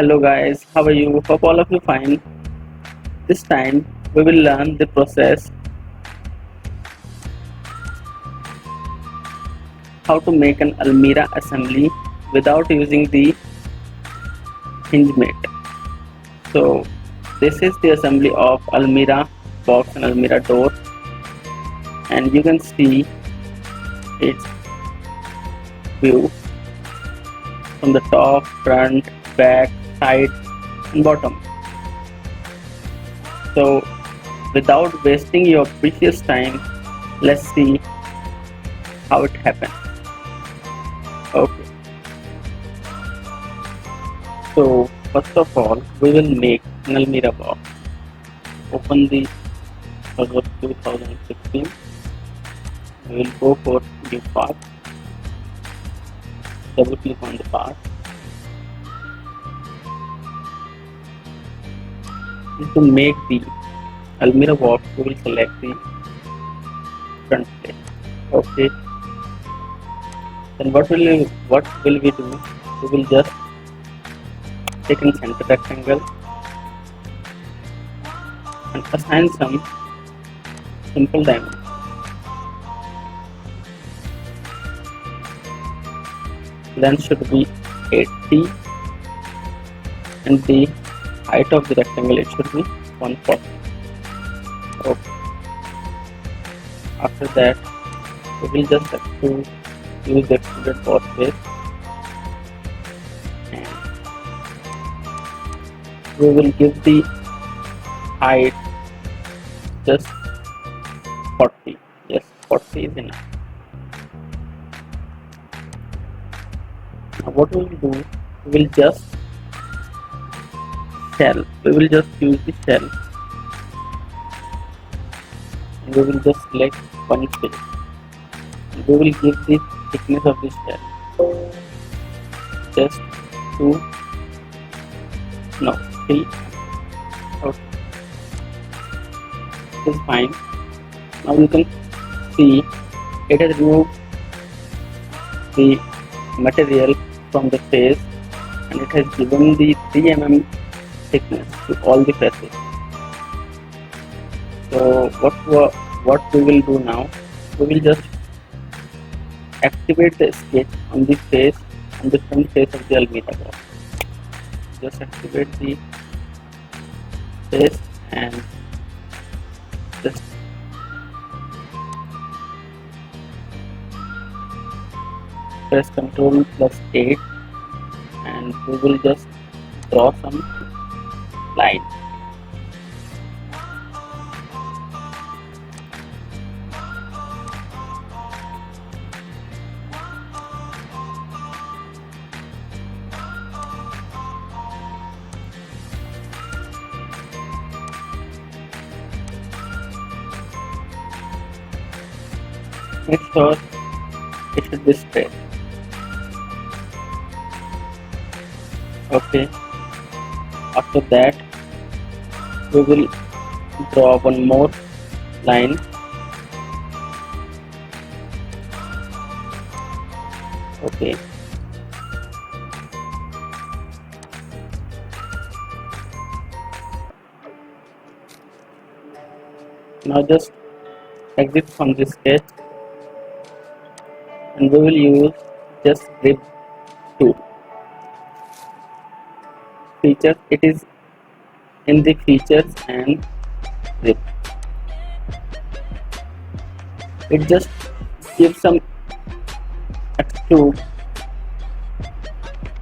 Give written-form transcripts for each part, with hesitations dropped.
Hello guys, how are you? Hope all of you fine. This time we will learn the process how to make an Almirah assembly without using the Hinge Mate. So this is the assembly of Almirah box and Almirah door, and you can see its view from the top, front, back, side and bottom. So without wasting your precious time, let's see how it happens. Okay, so first of all we will make an Almirah box. Open the Solidworks 2016. We will go for new part. Double click on the part. And to make the Almirah box, we will select the front plate. Okay. Then what will we do? We will just take a center rectangle and assign some simple diamonds. Length should be 80 and the height of the rectangle it should be 140. Okay. After that we will just have to use the extruded boss base and we will give the height just 40. Yes, 40 is enough. Now what we will do, we will just use the shell and we will just select one face. We will give the thickness of the shell just 3. Okay, this is fine. Now you can see it has removed the material from the face and it has given the 3 mm thickness to all the faces. So what we will do now, we will just activate the sketch on the face, on the front face of the Almirah box. Just activate the face and just press Ctrl+8 and we will just draw some lines. Make sure it should be straight. Okay, after that we will draw one more line. Okay, now just exit from this sketch and we will use just grip tool. Features, it is in the features and grip. It just gives some extrude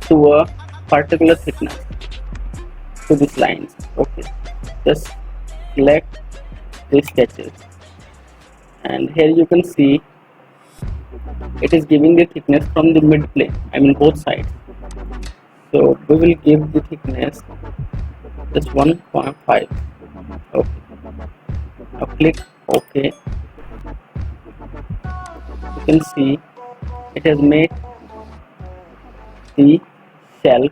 to a particular thickness to these lines. Okay, just select these sketches and here you can see it is giving the thickness from the mid plane, I mean both sides. So we will give the thickness just 1.5. Okay, now click OK. You can see it has made the shell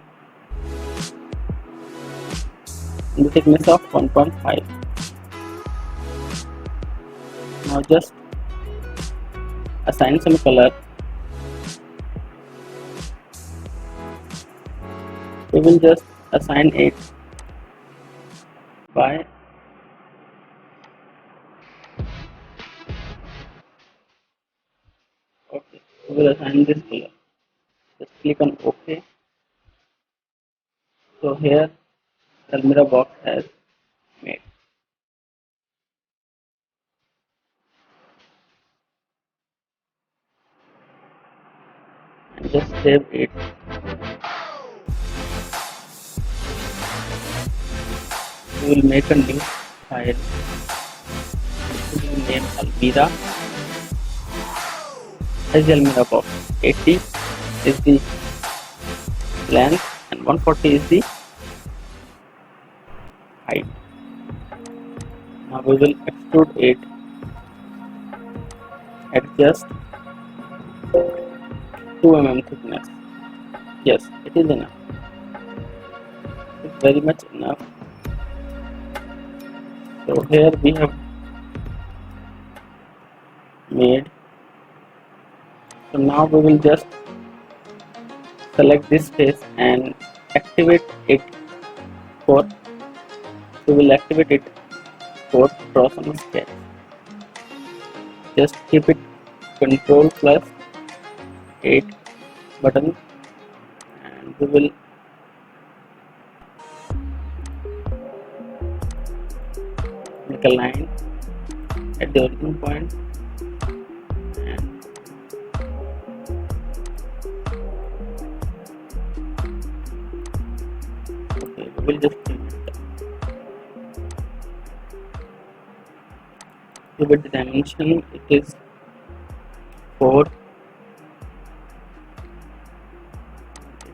in the thickness of 1.5. Now just assign some color. We will just assign it by okay. We will assign this color. Just click on OK. So here Almirah box has made. And just save it. We will make a new file. We will name Almirah as the Almirah box. 80 is the length and 140 is the height. Now we will extrude it at just 2 mm thickness. Yes, it is enough. It's very much enough. So here we have made. So now we will just select this face and activate it for. We will activate it for cross on sketch. Just keep it Control plus 8 button, and we will make a line at the origin point, and okay, we will just give it the dimension. It is 4.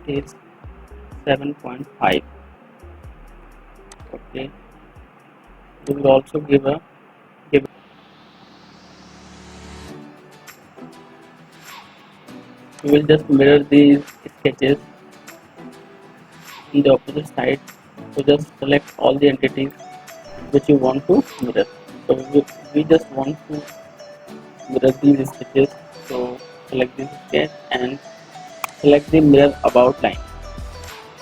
It is 7.5. Okay. We will also give we will just mirror these sketches on the opposite side. So just select all the entities which you want to mirror. So we just want to mirror these sketches. So select this sketch and select the mirror about line.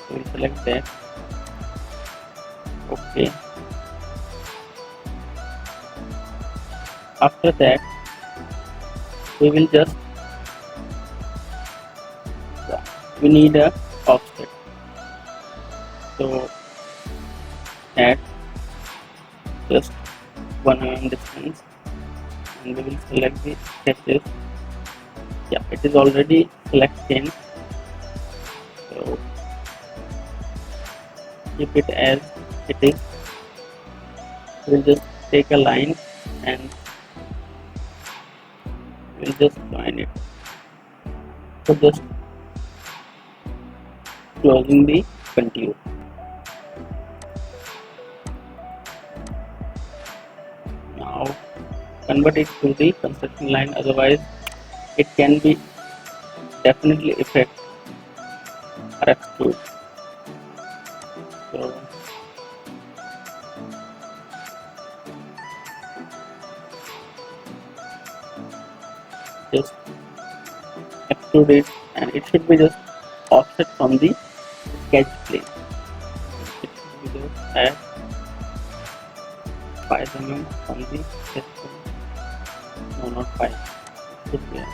So we select that. Okay. After that, we will just we need a offset. So add just 1 mm distance, and we will select the sketches. Yeah, it is already selected. So keep it as it is. We'll just take a line and we'll just join it. So just closing the contour. Now convert it to the construction line, otherwise it can be definitely affect or extrude. So just extrude it, and it should be just offset from the sketch plane. It should be just at 5 mm from the sketch plane. No, not 5. It should be at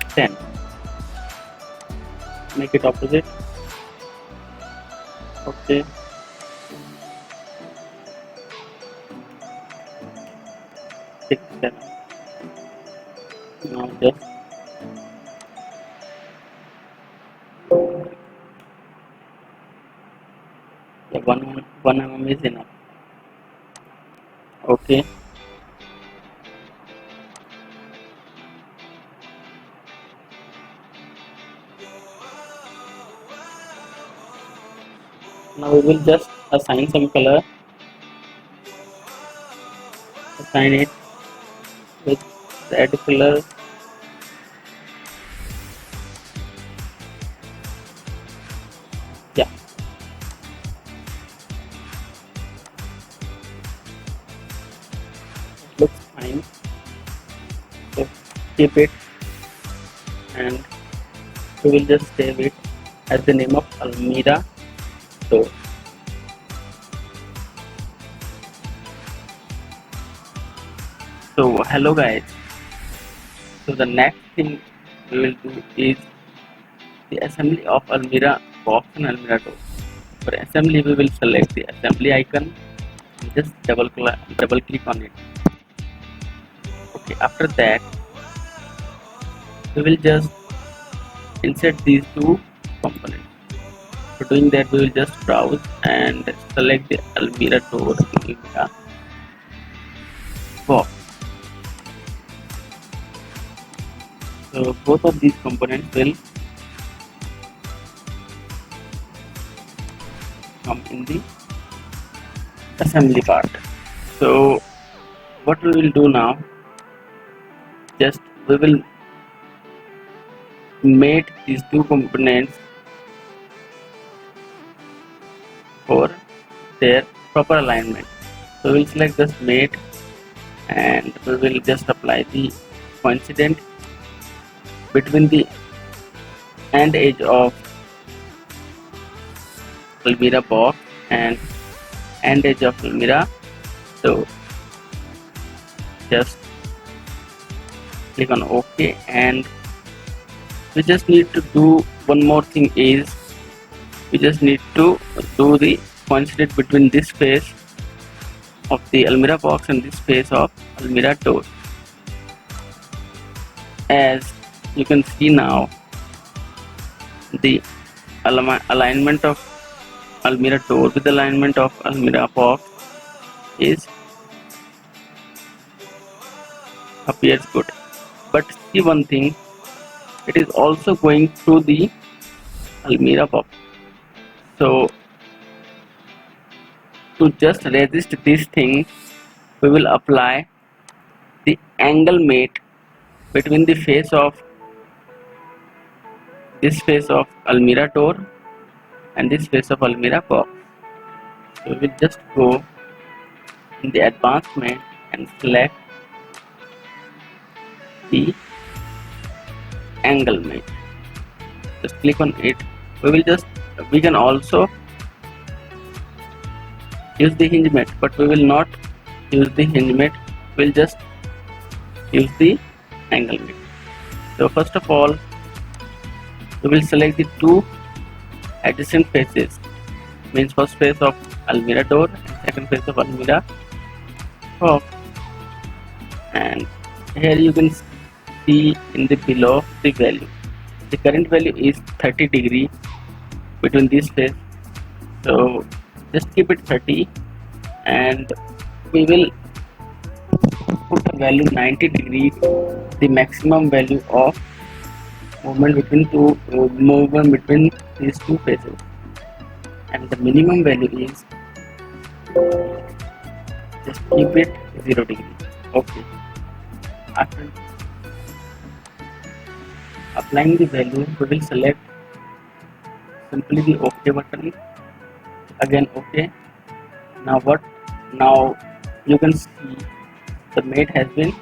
10. Make it opposite. Okay. Six, 7. Now just the 1 mm is enough. Okay. Now we will just assign some color. Assign it with red color. Yeah. It looks fine. So keep it, and we will just save it as the name of Almirah door. So hello guys. So the next thing we will do is the assembly of Almirah box and Almirah door. For assembly, we will select the assembly icon and just double click on it. Okay, after that we will just insert these two components. For doing that, we will just browse and select the Almirah door and Almirah box. So both of these components will come in the assembly part. So what we will do now, just we will mate these two components for their proper alignment. So we will select this mate and we will just apply the coincident between the end edge of Almirah box and end edge of Almirah. So just click on OK, and we just need to do one more thing, is we just need to do the coincident between this face of the Almirah box and this face of Almirah door. As you can see now, the alignment of Almirah door with the alignment of Almirah box is appears good. But see one thing, it is also going through the Almirah box. So to just resist this thing, we will apply the angle mate between the face of this face of Almirah door and this face of Almirah box. So we will just go in the advanced mate and select the angle mate. Just click on it. We can also use the hinge mate, but we will not use the hinge mate. We'll just use the angle mate. So first of all, we will select the two adjacent faces, means first face of Almirah door and second face of Almirah box. And here you can see in the below the value. The current value is 30 degree between this face. So just keep it 30, and we will put the value 90 degree, the maximum value of movement between these two faces, and the minimum value is, just keep it 0 degree. Okay, after applying the value, we will select simply the OK button, again OK. Now you can see the mate has been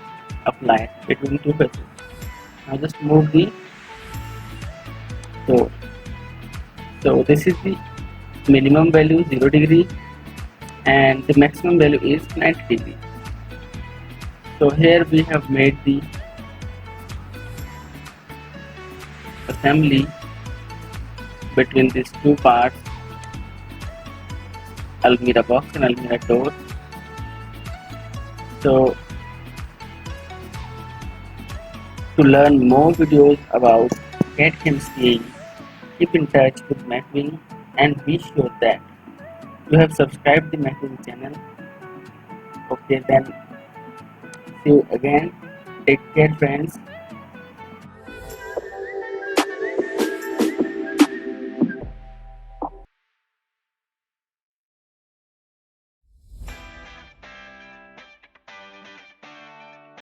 applied between two faces. Now just move the door. So this is the minimum value 0 degree and the maximum value is 90 degree. So here we have made the assembly between these two parts, Almirah box and Almirah door. So to learn more videos about CATIA CAE, keep in touch with Mechwing and be sure that you have subscribed the Mechwing channel. Okay, then see you again. Take care friends.